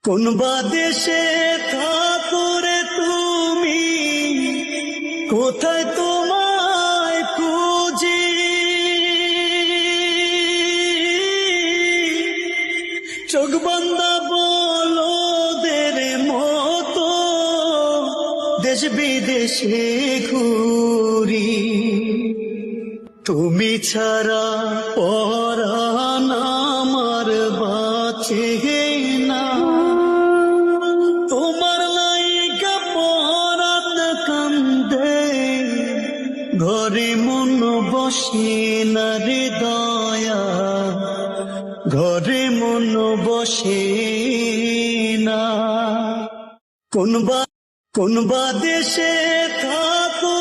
কোনবা দেশে থাকো রে তুমি, কোথায় তোমায় খুঁজি। চোখ বান্ধা বলদের মতো দেশ বিদেশে ঘুরি। তুমি ছাড়া পরাণ আমার বাঁচে না, তোমার লাইগা পরাণ কান্দে, ঘরে মন বসে না রে দয়া, ঘরে মন বসে না। কোনবা দেশে থাকো